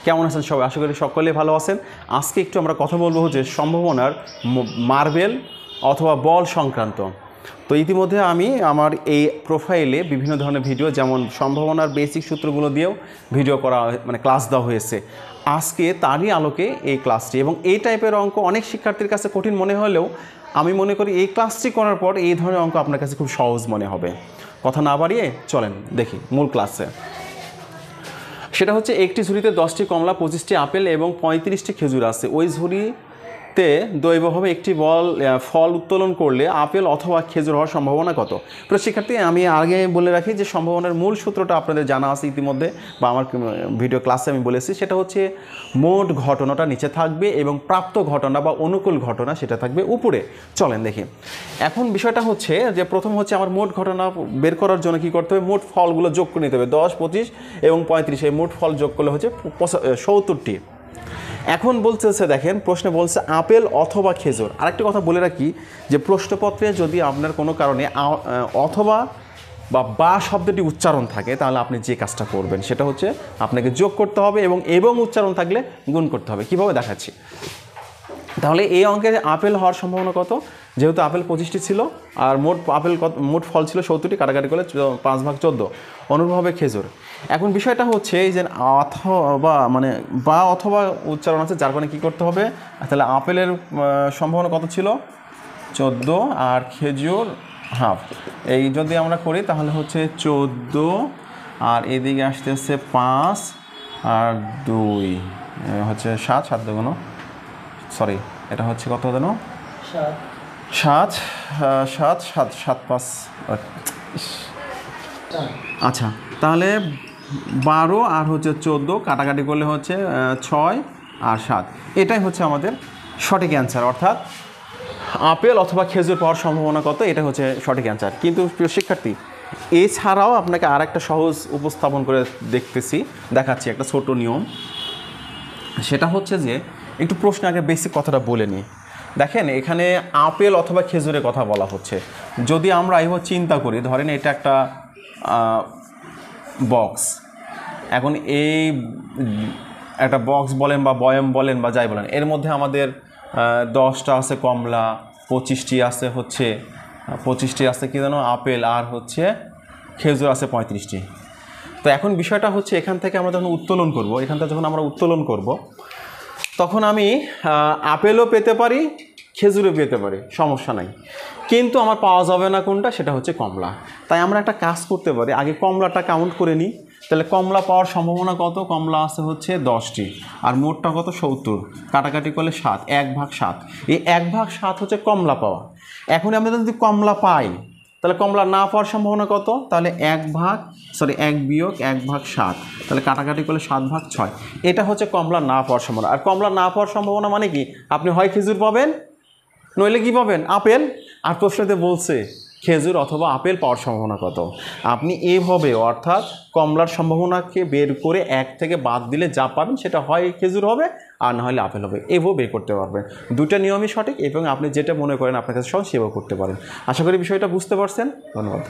কেমন আছেন সবাই? আশা করি সকলেই ভালো আছেন। আজকে একটু আমরা কথা বলবো হচ্ছে সম্ভাবনার মার্বেল অথবা বল সংক্রান্ত। তো ইতিমধ্যে আমি আমার এই প্রোফাইলে বিভিন্ন ধরনের ভিডিও, যেমন সম্ভাবনার বেসিক সূত্রগুলো দিয়েও ভিডিও করা, মানে ক্লাস দেওয়া হয়েছে। আজকে তারই আলোকে এই ক্লাসটি, এবং এই টাইপের অঙ্ক অনেক শিক্ষার্থীর কাছে কঠিন মনে হলেও আমি মনে করি এই ক্লাসটি করার পর এই ধরনের অঙ্ক আপনার কাছে খুব সহজ মনে হবে। কথা না বাড়িয়ে চলেন দেখি মূল ক্লাসে। সেটা হচ্ছে, একটি ঝুড়িতে 10টি কমলা, 25টি আপেল এবং 35টি খেজুর আছে। ওই ঝুড়িতে দৈবভাবে একটি ফল উত্তোলন করলে আপেল অথবা খেজুর হওয়ার সম্ভাবনা কত? প্রিয় শিক্ষার্থী, আমি আগে বলে রাখি যে সম্ভাবনার মূল সূত্রটা আপনাদের জানা আছে ইতিমধ্যে, বা আমার ভিডিও ক্লাসে আমি বলেছি। সেটা হচ্ছে মোট ঘটনাটা নিচে থাকবে এবং প্রাপ্ত ঘটনা বা অনুকূল ঘটনা সেটা থাকবে উপরে। চলেন দেখি। এখন বিষয়টা হচ্ছে যে প্রথম হচ্ছে আমার মোট ঘটনা বের করার জন্য কী করতে হবে, মোট ফলগুলো যোগ করে নিতে হবে। 10, 25 এবং 35, এই মোট ফল যোগ করলে হচ্ছে 70টি। এখন বলতেছে, দেখেন প্রশ্নে বলছে আপেল অথবা খেজুর। আরেকটি কথা বলে রাখি যে প্রশ্নপত্রে যদি আপনার কোনো কারণে অথবা বা শব্দটি উচ্চারণ থাকে, তাহলে আপনি যে কাজটা করবেন সেটা হচ্ছে আপনাকে যোগ করতে হবে এবং উচ্চারণ থাকলে গুণ করতে হবে। কীভাবে দেখাচ্ছি। তাহলে এই অঙ্কে আপেল হওয়ার সম্ভাবনা কত? যেহেতু আপেল 25টি ছিল আর মোট ফল ছিল 70টি, কাটাকাটি করলে 5 ভাগ 14, অনুরূপভাবে খেজুর। এখন বিষয়টা হচ্ছে এই যে অথবা উচ্চারণ আছে, যার কারণে কী করতে হবে, তাহলে আপেলের সম্ভাবনা কত ছিল? 14, আর খেজুর হাফ। এই যদি আমরা করি তাহলে হচ্ছে 14, আর এদিকে আসতে আসতে 5 আর 2 হচ্ছে 7 দুগুণ, সরি এটা হচ্ছে কত যেন 7 5। আচ্ছা, তাহলে 12 আর হচ্ছে 14, কাটাকাটি করলে হচ্ছে 6 আর 7। এটাই হচ্ছে আমাদের সঠিক অ্যান্সার, অর্থাৎ আপেল অথবা খেজুর পাওয়ার সম্ভাবনা কত, এটা হচ্ছে সঠিক অ্যান্সার। কিন্তু প্রিয় শিক্ষার্থী, এছাড়াও আপনাকে আর একটা সহজ উপস্থাপন করে দেখাচ্ছি একটা ছোট নিয়ম। সেটা হচ্ছে যে একটু প্রশ্ন আগে বেসিক কথাটা বলে নিই। দেখেন, এখানে আপেল অথবা খেজুরের কথা বলা হচ্ছে। যদি আমরা এইভাবে চিন্তা করি, ধরেন এটা একটা বক্স। এখন এই একটা বক্স বলেন বা বয়াম বলেন বা যাই বলেন, এর মধ্যে আমাদের 10টা আছে কমলা, 25টি আছে কি যেন আপেল, আর হচ্ছে খেজুর আছে 35টি। তো এখন বিষয়টা হচ্ছে, এখান থেকে আমরা যখন উত্তোলন করব, তখন আমি আপেলও পেতে পারি, খেজুরও পেতে পারি, সমস্যা নাই। কিন্তু আমার পাওয়া যাবে না কোনটা, সেটা হচ্ছে কমলা। তাই আমরা একটা কাজ করতে পারি, আগে কমলাটা কাউন্ট করে নিই। তাহলে কমলা পাওয়ার সম্ভাবনা কত? কমলা আছে হচ্ছে 10টি, আর মোটটা কত? 70, কাটাকাটি করলে 7, 1 ভাগ 7। এই 1 ভাগ 7 হচ্ছে কমলা পাওয়া। এখন আমরা যদি কমলা পাই, তাহলে কমলা না পাওয়ার সম্ভাবনা কত? তাহলে 1 বিয়োগ 1 ভাগ 7, তাহলে কাটাকাটি করলে 7 ভাগ 6। এটা হচ্ছে কমলা না পাওয়ার সম্ভাবনা। আর কমলা না পাওয়ার সম্ভাবনা মানে কি? আপনি হয় খেজুর পাবেন, নইলে কি পাবেন? আপেল। আর প্রশ্নতে বলছে খেজুর অথবা আপেল পাওয়ার সম্ভাবনা কত। আপনি এভাবে, অর্থাৎ কমলার সম্ভাবনাকে বের করে 1 থেকে বাদ দিলে যা পাবেন সেটা হয় খেজুর হবে, আর না হলে আপেল হবে। এভাবে বের করতে পারবেন। দুটা নিয়মই সঠিক, এবং আপনি যেটা মনে করেন আপনার কাছে সহজ, সেভাবে করতে পারেন। আশা করি বিষয়টা বুঝতে পারছেন। ধন্যবাদ।